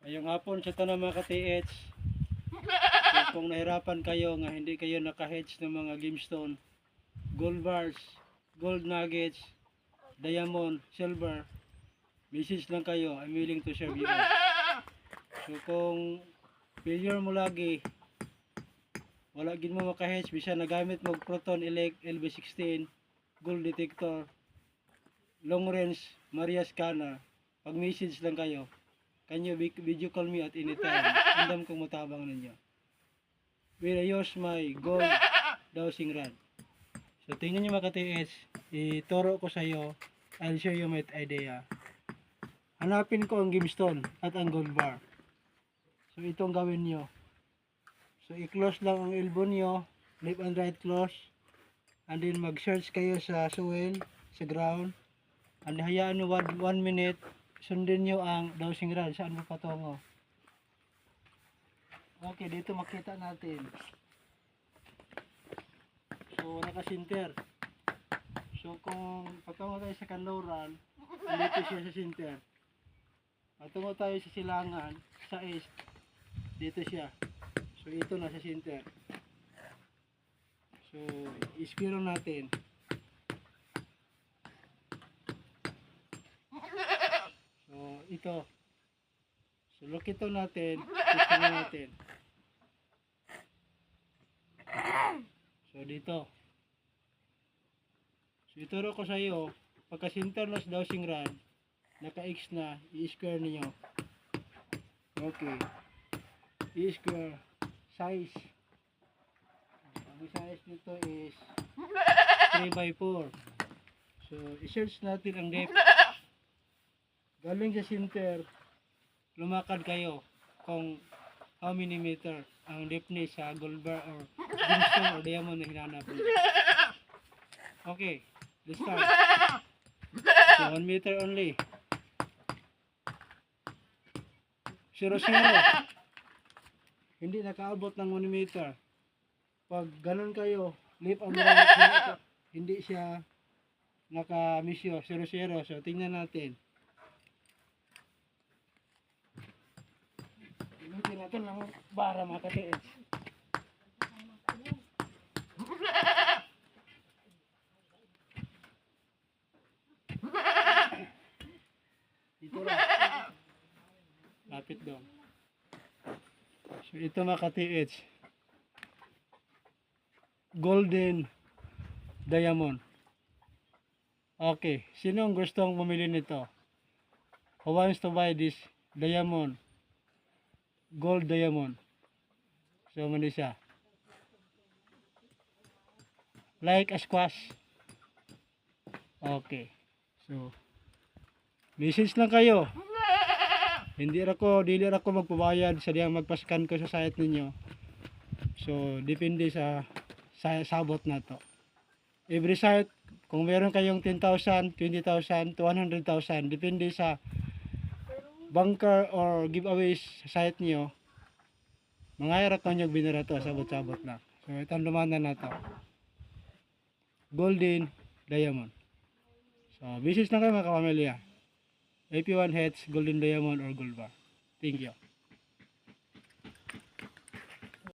Ngayong hapon sa tanang mga ka-TH, kung nahirapan kayo nga hindi kayo naka-hedge ng mga gemstone, gold bars, gold nuggets, diamond, silver, message lang kayo, I'm willing to serve you all. So kung failure mo lagi, wala gid mo maka-hedge, bisan nagamit mo proton elect LB16, gold detector, long range Maria scanner, pag message lang kayo, can you video call me at any time? Andam kong matabang ninyo. Will I use my gold dowsing rod? So tingnan nyo mga ka-TH, ituro ko sa iyo, I'll show you my idea. Hanapin ko ang gemstone at ang gold bar. So itong gawin nyo. So i-close lang ang elbow nyo, left and right close, and then mag-search kayo sa soil, sa ground, and hayaan nyo 1 minute, sundin nyo ang dowsing rod, saan mo patungo. Okay, dito makita natin. So naka-center. So kung patungo tayo sa kanluran, dito siya sa center. Patungo tayo sa silangan, sa east, dito siya. So ito na sa center. So ispiro natin. So ito. So lokito natin, ispiro natin. So dito. So ituro ko sa iyo, pagka center na sa dowsing rod, naka-X na, i-square niyo. Okay. I-square size. Ang size nito is 3x4. So i-search natin ang depth. Galing sa center, lumakad kayo kung how many meter ang deepness sa gold bar or gemstone or diamond na hinanap niyo. Okay, let's start. So 1 meter only. 0, 0. Hindi nakaabot ng 1 meter. Pag ganun kayo, left and right, hindi siya naka-misyo, 0, 0. So tingnan natin. Tingnan natin ng bara mga ka-TH. Dito lang. Lapit doon. So ito mga ka-TH. Golden diamond. Okay. Sino ang gustong bumili nito? Who wants to buy this diamond? Gold diamond. So mali siya. Like a squash. Okay. So message lang kayo. Dili ako magpabayad sa diyang magpascan ko sa site ninyo. So depende sa sabot na to. Every site, kung meron kayong 10,000, 20,000 to 100,000, depende sa bunker or giveaways sa site niyo. Mangayara ko nyo binira to, sabot-sabot lang. So itong lumana na to. Golden diamond. So, business na kayo mga kapamilya. If you want heads, golden diamond or gold bar. Thank you.